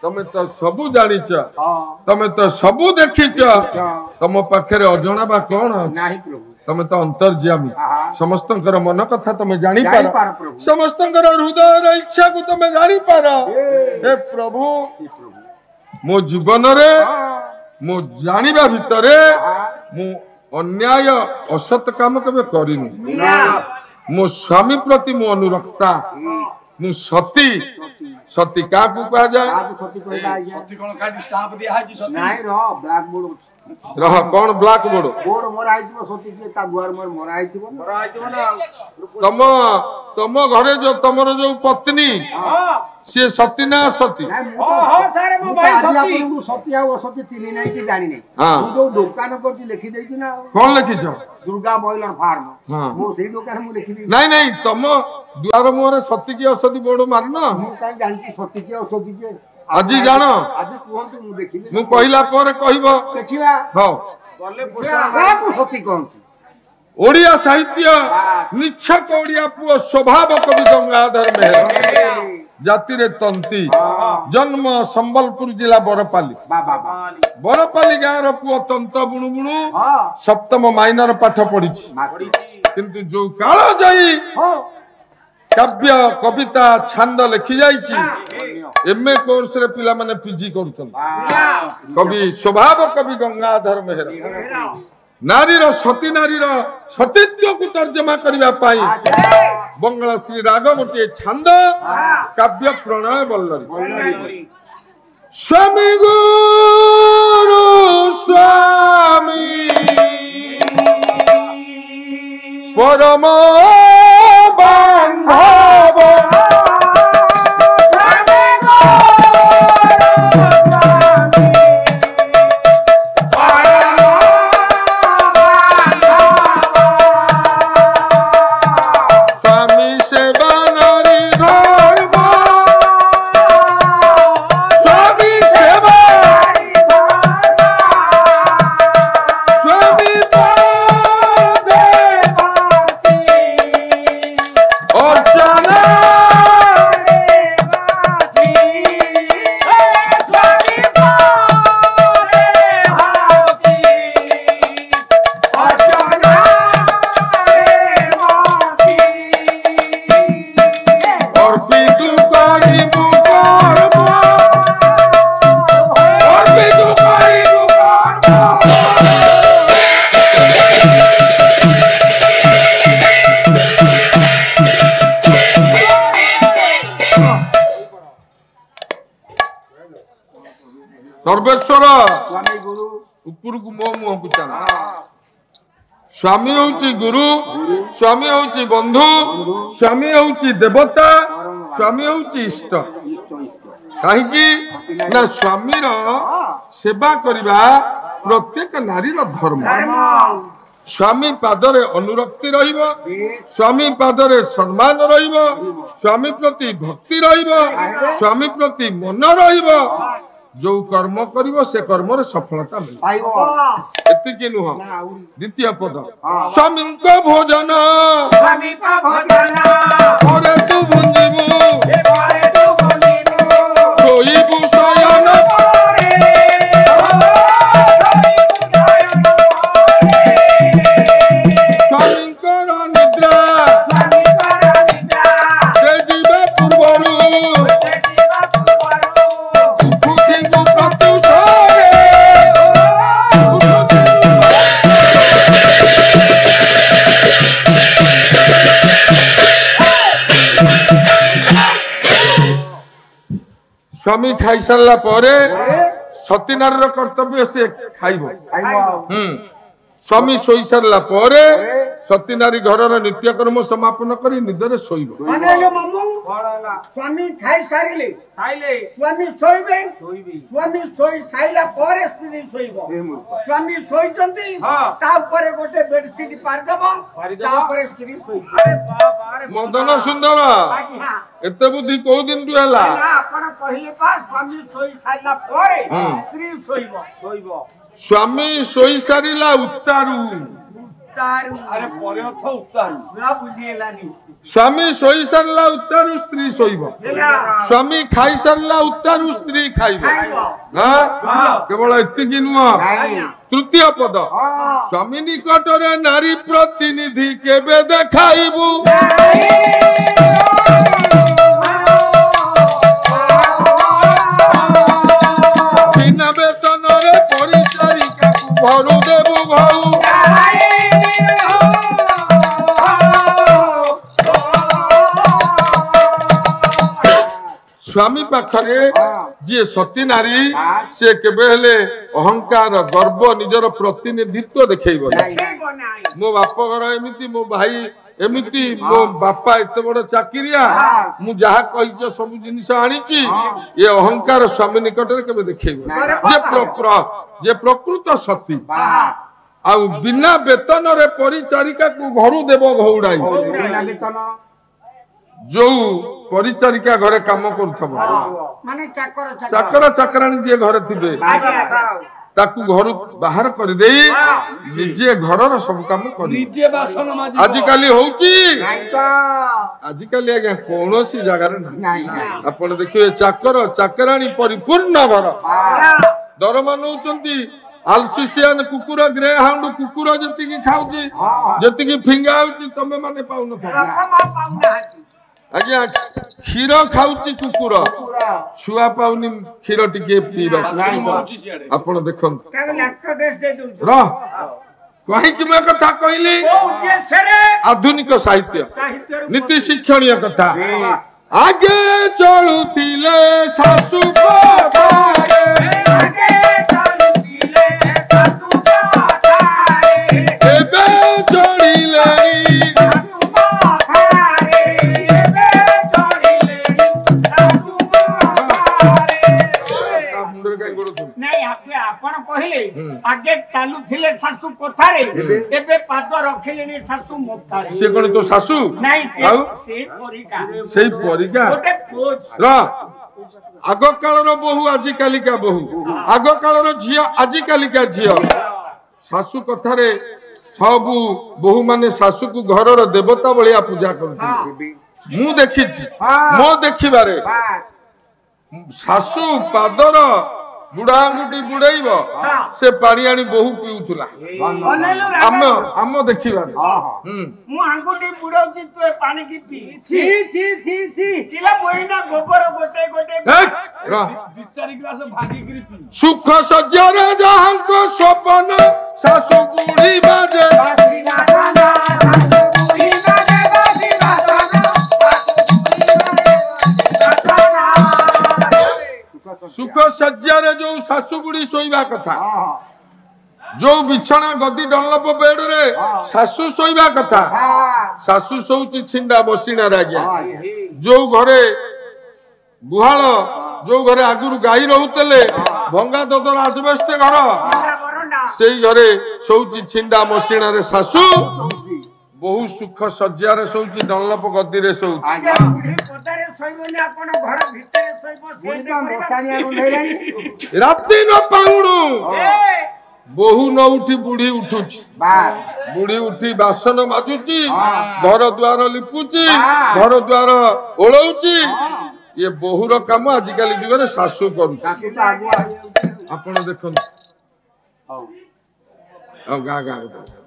तमे तो सबू जानिच तमे तो सबू देखिच तम पाखे अजणा बा कौन तमे तो अंतर्यामी समस्त मन कथा तमे जानी पार समस्त हृदय इच्छा को तमे जानी पार हे प्रभु मो जीवन रे मो जानिबा भितरे मु अन्याय असत काम केबे करिनु मो स्वामी प्रति मो अनुरक्ता मु सती सती का को कहा जाए सती कोन काटी स्टाम्प दिया है जी सती नाही रो ब्लैक बोर्ड रह कौन ब्लैक बोर्ड बोर्ड मोराई दिबो सती के ता दुआर मोर मोराई दिबो ना तम तम घरे जो तमरो जो पत्नी से सती ना सती हां सर मो भाई सती मु सती आ सती चिनी नहीं कि जानी नहीं तू जो दुकान करती लिखि देछि ना कौन लिखिछ दुर्गा बॉयलर फार्म मु सेही दुकान मु लिखि देछि नहीं नहीं तम दुआर मोरे सती की असती बोर्ड मारना मु काई जानछि सती की असती के आज जान आज कहंतु मु देखिबे मु कहिला पर कहबो देखिबा हां बोले पुरा सती कहंतु ओडिया साहित्य निच्छक ओडिया पुओ स्वभाव कवि गंगाधर मेहर जाति रे तंती जन्म संबलपुर जिला बरपाली बरपाली गाँव रो पुओ तंत बुणु बुणु सप्तम माइनर पाठ पढ़िछि किंतु जो काल जाई काव्य कविता छंद लिखि जाइछि एमए कोर्स रे पिला माने पीजी करूछन कवि स्वभाव कवि गंगाधर मेहर नारीर सती नारीर सतीत्व को तर्जमा करबा पाई बंगला श्री राग गोटे छंद काव्य प्रणय बल्लरी स्वामी गुरु स्वामी परम बांधव सर्वेश्वर स्वामी गुरु ऊपर को मो मुह को चाल स्वामी होची गुरु स्वामी होची बंधु स्वामी होची देवता स्वामी होची इष्ट कहीं ना स्वामी रो सेवा करबा प्रत्येक नारी रो धर्म स्वामी पादरे अनुरक्ति रहिबो स्वामी पादरे सम्मान रहिबो स्वामी प्रति भक्ति रहिबो स्वामी प्रति मन रहिबो जो कर्म करिवो से कर्म रे सफलता मिले एतिके नुह द्वितीय पद स्वामी को भोजन ओरे तू भुंजिबु सोईबु शयन स्वामी को निद्रा से जीवे पूर्वरु स्वामी खाई सारा सती नारी कर्तव्य से खाइब स्वामी शोई सारा सती नारी घर नित्यकर्म समापन कर निदरे शोइब स्वामी खाई सारिले स्वामी शोइबे स्वामी शोई साइला परे स्त्री शोइब स्वामी शोइचंती ता परे गोटे बेडशीट पार दबो ता परे स्त्री शोइब मदन सुंदर एते बुद्धि को दिन तू हला आपण कहिले पा स्वामी शोई साइला परे स्त्री शोइब स्वामी शोई सारिला उत्तारू ଉତ୍ତାରୁ ଆରେ ପରେ ଅର୍ଥ ଉତ୍ତାରୁ ନା ବୁଝିହେଲାନି ସ୍ୱାମୀ ଶୋଇ ସାରିଲା ଉତ୍ତାରୁ ସ୍ତ୍ରୀ ଶୋଇବ ହେଲା ସ୍ୱାମୀ ଖାଇ ସାରିଲା ଉତ୍ତାରୁ ସ୍ତ୍ରୀ ଖାଇବ କେବଳ ଏତିକି ନୁହଁ ତୃତୀୟ ପଦ ସ୍ୱାମୀ ନିକଟରେ ନାରୀ ପ୍ରତିନିଧି କେବେ ଦେଖାଇବୁ ବିନା ବେତନରେ ପରିଚାରିକାକୁ ଘରୁ ଦେବୁ ଘରୁ ସ୍ୱାମୀ ପାଖରେ ଯିଏ ସତୀ ନାରୀ ସେ କେବେ ହେଲେ ଅହଙ୍କାର ଗର୍ବ ନିଜର ପ୍ରତିନିଧିତ୍ୱ ଦେଖେଇବ ମୋ ବାପ ଘର ଏମିତି ମୋ ଭାଇ ଏମିତି ମୋ ବାପା ଏତେ ବଡ ଚାକିରିଆ ମୁଁ ଯାହା କହିଛ ସବୁ ଜିନିଷ ଆଣିଛି ଏ ଅହଙ୍କାର ସ୍ୱାମୀ ନିକଟରେ କେବେ ଦେଖେଇବ ଯେ ପ୍ରକୃତ ସତୀ ଆଉ ବିନା ବେତନରେ ପରିଚାରିକାକୁ ଘରୁ ଦେବ ଘଉଡାଇ ଯୋଉ ପରିଚାରିକା ଘରେ କାମ କରୁଥିବ ମାନେ ଚାକର ଚାକରାଣୀ ଯିଏ ଘରେ ଥିବେ ତାକୁ ଘରୁ ବାହାର କରିଦେଇ ନିଜେ ଘରର ସବୁ କାମ କରି ନିଜେ ବାସନ ମାଜି ଆଜିକାଲି ହଉଛି ଆଜିକାଲି ଆଜ୍ଞା କୌଣସି ଜାଗାରେ ନାହିଁ ଆପଣ ଦେଖିବେ ଚାକର ଚାକରାଣୀ ପରିପୂର୍ଣ୍ଣ ଘର ଦରମା ନଉଛନ୍ତି ଆଲସିସିଆନ କୁକୁର ଗ୍ରେ ହାଉଣ୍ଡ କୁକୁର ଯେତିକି ଖାଉଛି ଯେତିକି ଫିଙ୍ଗା ହଉଛି ତମେ ମାନେ ପାଉନଥିବ ଆଜ୍ଞା କ୍ଷୀର ଖାଉଛି କୁକୁର ଛୁଆ ପାଉନି କ୍ଷୀର ଟିକେ ପିଇବା ଆପଣ ଦେଖନ୍ତୁ କାହିଁକି ମୁଁ କଥା କହିଲି ଆଧୁନିକ ସାହିତ୍ୟ ନୀତି ଶିକ୍ଷଣୀୟ କଥା ଆଗେ ଚଳୁଥିଲେ ଶାଶୁ ଏବେ ଚଳିଲେ ଆପଣ କହିଲେ ଆଗେ ଚାଲୁଥିଲେ ଶାଶୁ କଥାରେ ଏବେ ପାଦ ରଖିଲେଣି ଶାଶୁ ମଥାରେ ସେ କଣ ତୋ ଶାଶୁ ନାଇଁ ଆଉ ସେଇ ପରିକା ଆଗ କାଳର ବୋହୂ ଆଜି କାଲିକା ବୋହୂ ଆଗ କାଳର ଝିଅ ଆଜି କାଲିକା ଝିଅ ଶାଶୁ କଥାରେ ସବୁ ବୋହୂ ମାନେ ଶାଶୁକୁ ଘରର ଦେବତା ଭଳିଆ ପୂଜା କରୁଛନ୍ତି ମୁଁ ଦେଖିଛି ମୋ ଦେଖିବାରେ ଶାଶୁ ପାଦର ବୁଢା ଆଙ୍ଗୁଠି ବୁଡେଇବ ସେ ପାଣି ଆଣି ବୋହୂ ପିଉଥିଲା ଆମ ଦେଖିବାରେ ମୁଁ ଆଙ୍ଗୁଠି ବୁଡଉଛି ତୁ ଏ ପାଣି କି ପିଲା ମହିନା ଗୋବର ଗୋଟେ ଗୋଟେ ଦି ଚାରି ଗ୍ଲାସ ଭାଗିକିରି ପି ସୁଖ ସଜ୍ୟରେ ଯାହାଙ୍କ ସ୍ୱପନ ଶାଶୁ ବୁଢୀ ବାଜେ ସୁଖ ସଜ୍ୟାରେ ଯୋଉ ଶାଶୁ ବୁଢୀ ଶୋଇବା କଥା ଯୋଉ ବିଛଣା ଗଦି ଡନଲପ ବେଡରେ ଶାଶୁ ଶୋଇବା କଥା ଶାଶୁ ଶୋଉଛି ଛିଣ୍ଡା ବସିଣାରେ ଆଜ୍ଞା ଯୋଉ ଘରେ ଗୁହାଳ ଯୋଉ ଘରେ ଆଗରୁ ଗାଈ ରହୁଥିଲେ ଭଙ୍ଗା ଦଦର ଆଜବେଷ୍ଟ ଘର ସେଇ ଘରେ ଶୋଉଛି ଛିଣ୍ଡା ମସିଣାରେ ଶାଶୁ ବହୁ ସୁଖ ସଜ୍ୟାରେ ଶୋଉଛି ଡନଲପ ଗଦିରେ ଶୋଉଛି ରାତି ନ ପାଉଣୁ ବୋହୁ ନ ଉଠି ବୁଢୀ ଉଠୁଛି ବୁଢୀ ଉଠି ବାସନ ମାଜୁଛି ଘର ଦ୍ୱାର ଲିପୁଛି ଘର ଦ୍ୱାର ଓଳଉଛି ये बहुर काम आजिकल जुगे शाशु करुच्च आप देखो गाँ गाँ